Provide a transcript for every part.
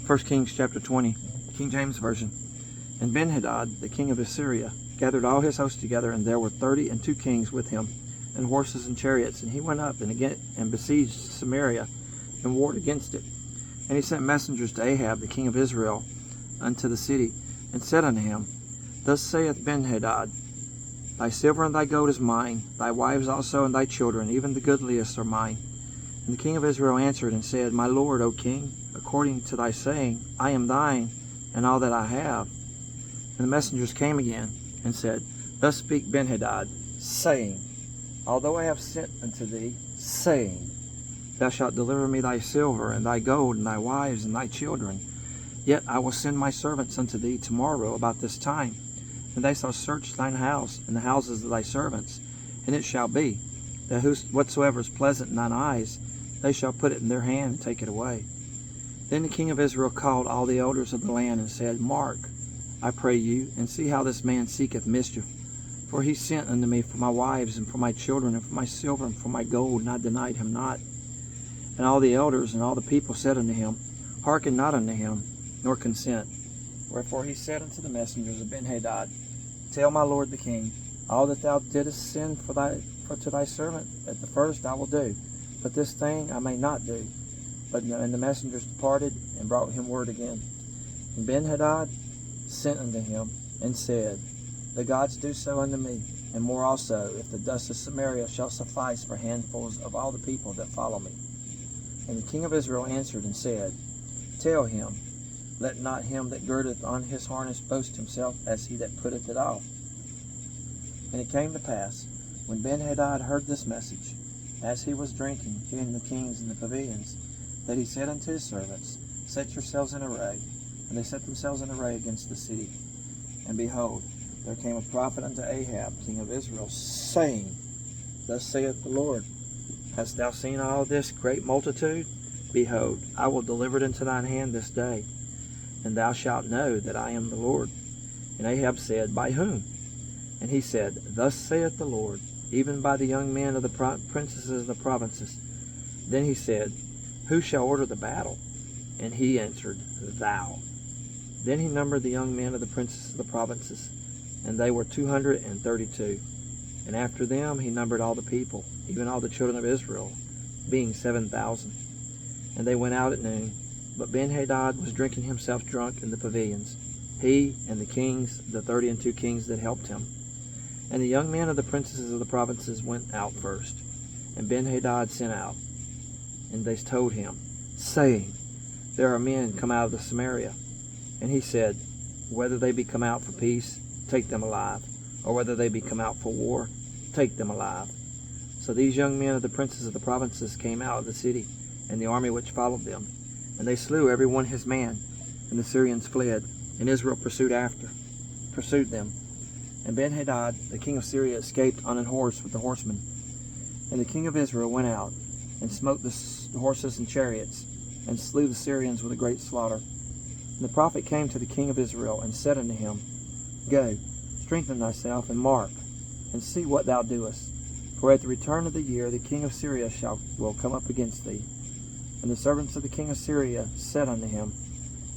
1 Kings chapter 20, King James Version. And Benhadad, the king of Assyria, gathered all his host together, and there were 32 kings with him, and horses and chariots. And he went up and besieged Samaria, and warred against it. And he sent messengers to Ahab, the king of Israel, unto the city, and said unto him, Thus saith Benhadad, Thy silver and thy gold is mine, thy wives also and thy children, even the goodliest are mine. And the king of Israel answered and said, My lord, O king, according to thy saying, I am thine, and all that I have. And the messengers came again, and said, Thus speak Benhadad, saying, Although I have sent unto thee, saying, Thou shalt deliver me thy silver, and thy gold, and thy wives, and thy children, yet I will send my servants unto thee tomorrow about this time, and they shall search thine house, and the houses of thy servants. And it shall be, that whatsoever is pleasant in thine eyes, they shall put it in their hand, and take it away. Then the king of Israel called all the elders of the land, and said, Mark, I pray you, and see how this man seeketh mischief. For he sent unto me for my wives, and for my children, and for my silver, and for my gold, and I denied him not. And all the elders and all the people said unto him, Hearken not unto him, nor consent. Wherefore he said unto the messengers of Benhadad, Tell my lord the king, all that thou didst send for to thy servant at the first I will do, but this thing I may not do. And the messengers departed, and brought him word again. And Benhadad sent unto him, and said, The gods do so unto me, and more also, if the dust of Samaria shall suffice for handfuls of all the people that follow me. And the king of Israel answered and said, Tell him, let not him that girdeth on his harness boast himself as he that putteth it off. And it came to pass, when Benhadad heard this message, as he was drinking, he and the kings in the pavilions, that he said unto his servants, Set yourselves in array. And they set themselves in array against the city. And behold, there came a prophet unto Ahab, king of Israel, saying, Thus saith the Lord, Hast thou seen all this great multitude? Behold, I will deliver it into thine hand this day, and thou shalt know that I am the Lord. And Ahab said, By whom? And he said, Thus saith the Lord, even by the young men of the princes of the provinces. Then he said, Who shall order the battle? And he answered, Thou. Then he numbered the young men of the princes of the provinces, and they were 232. And after them he numbered all the people, even all the children of Israel, being 7,000. And they went out at noon. But Benhadad was drinking himself drunk in the pavilions, he and the kings, the 32 kings that helped him. And the young men of the princes of the provinces went out first. And Benhadad sent out, and they told him, saying, There are men come out of the Samaria. And he said, Whether they be come out for peace, take them alive, or whether they be come out for war, take them alive. So these young men of the princes of the provinces came out of the city, and the army which followed them. And they slew every one his man, and the Syrians fled, and Israel pursued them. And Benhadad, the king of Syria, escaped on an horse with the horsemen. And the king of Israel went out, and smote the horses and chariots, and slew the Syrians with a great slaughter. And the prophet came to the king of Israel, and said unto him, Go, strengthen thyself, and mark, and see what thou doest. For at the return of the year the king of Syria will come up against thee. And the servants of the king of Syria said unto him,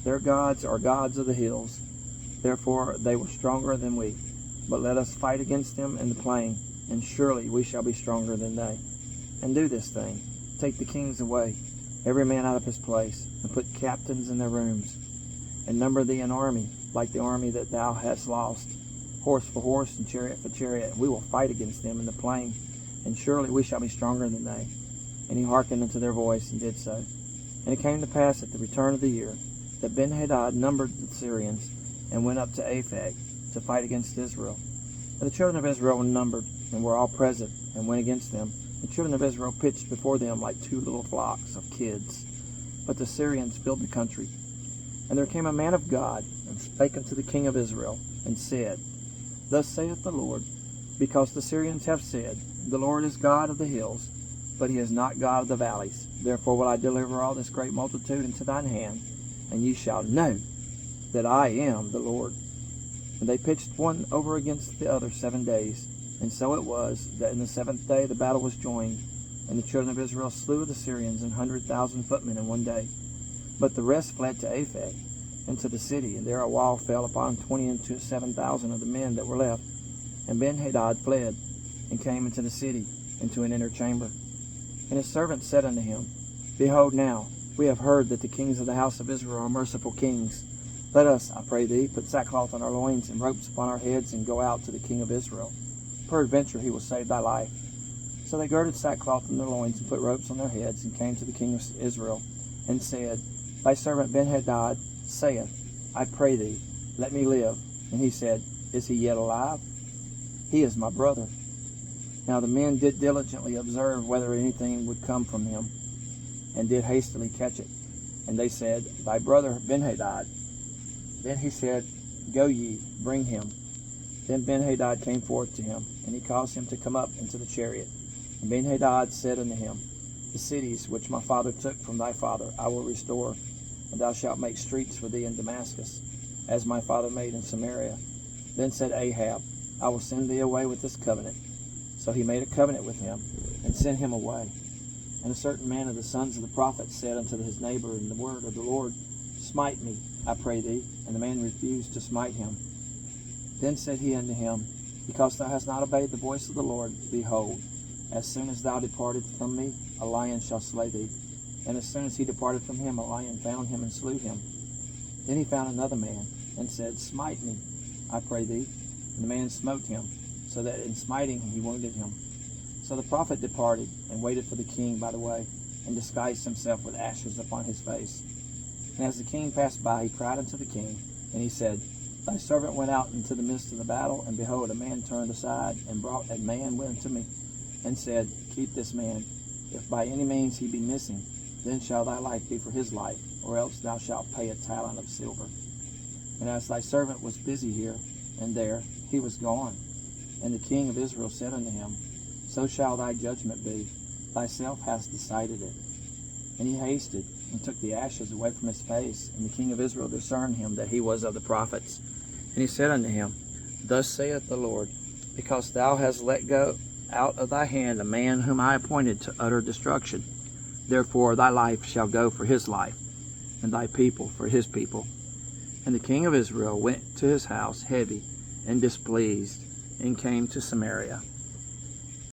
Their gods are gods of the hills, therefore they were stronger than we. But let us fight against them in the plain, and surely we shall be stronger than they. And do this thing, take the kings away, every man out of his place, and put captains in their rooms, and number thee an army, like the army that thou hast lost, horse for horse, and chariot for chariot. We will fight against them in the plain, and surely we shall be stronger than they. And he hearkened unto their voice, and did so. And it came to pass at the return of the year, that Benhadad numbered the Syrians, and went up to Aphek, to fight against Israel. And the children of Israel were numbered, and were all present, and went against them. The children of Israel pitched before them like two little flocks of kids. But the Syrians filled the country. And there came a man of God, and spake unto the king of Israel, and said, Thus saith the Lord, because the Syrians have said, The Lord is God of the hills, but he is not God of the valleys. Therefore will I deliver all this great multitude into thine hand, and ye shall know that I am the Lord. And they pitched one over against the other 7 days. And so it was, that in the 7th day the battle was joined, and the children of Israel slew the Syrians 100,000 footmen in one day. But the rest fled to Aphek, into the city, and there a wall fell upon 27,000 of the men that were left. And Benhadad fled, and came into the city, into an inner chamber. And his servants said unto him, Behold now, we have heard that the kings of the house of Israel are merciful kings. Let us, I pray thee, put sackcloth on our loins and ropes upon our heads, and go out to the king of Israel. Peradventure he will save thy life. So they girded sackcloth on their loins, and put ropes on their heads, and came to the king of Israel, and said, Thy servant Benhadad saith, I pray thee, let me live. And he said, Is he yet alive? He is my brother. Now the men did diligently observe whether anything would come from him, and did hastily catch it. And they said, Thy brother Benhadad. Then he said, Go ye, bring him. Then Benhadad came forth to him, and he caused him to come up into the chariot. And Benhadad said unto him, The cities which my father took from thy father I will restore, and thou shalt make streets for thee in Damascus, as my father made in Samaria. Then said Ahab, I will send thee away with this covenant. So he made a covenant with him, and sent him away. And a certain man of the sons of the prophets said unto his neighbor in the word of the Lord, Smite me, I pray thee. And the man refused to smite him. Then said he unto him, Because thou hast not obeyed the voice of the Lord, behold, as soon as thou departed from me, a lion shall slay thee. And as soon as he departed from him, a lion found him and slew him. Then he found another man, and said, Smite me, I pray thee. And the man smote him, so that in smiting he wounded him. So the prophet departed, and waited for the king by the way, and disguised himself with ashes upon his face. And as the king passed by, he cried unto the king, and he said, Thy servant went out into the midst of the battle, and behold, a man turned aside, and brought a man unto me, and said, Keep this man. If by any means he be missing, then shall thy life be for his life, or else thou shalt pay a talent of silver. And as thy servant was busy here and there, he was gone. And the king of Israel said unto him, So shall thy judgment be. Thyself hast decided it. And he hasted, and took the ashes away from his face. And the king of Israel discerned him that he was of the prophets. And he said unto him, Thus saith the Lord, Because thou hast let go out of thy hand a man whom I appointed to utter destruction, therefore thy life shall go for his life, and thy people for his people. And the king of Israel went to his house heavy and displeased, and came to Samaria.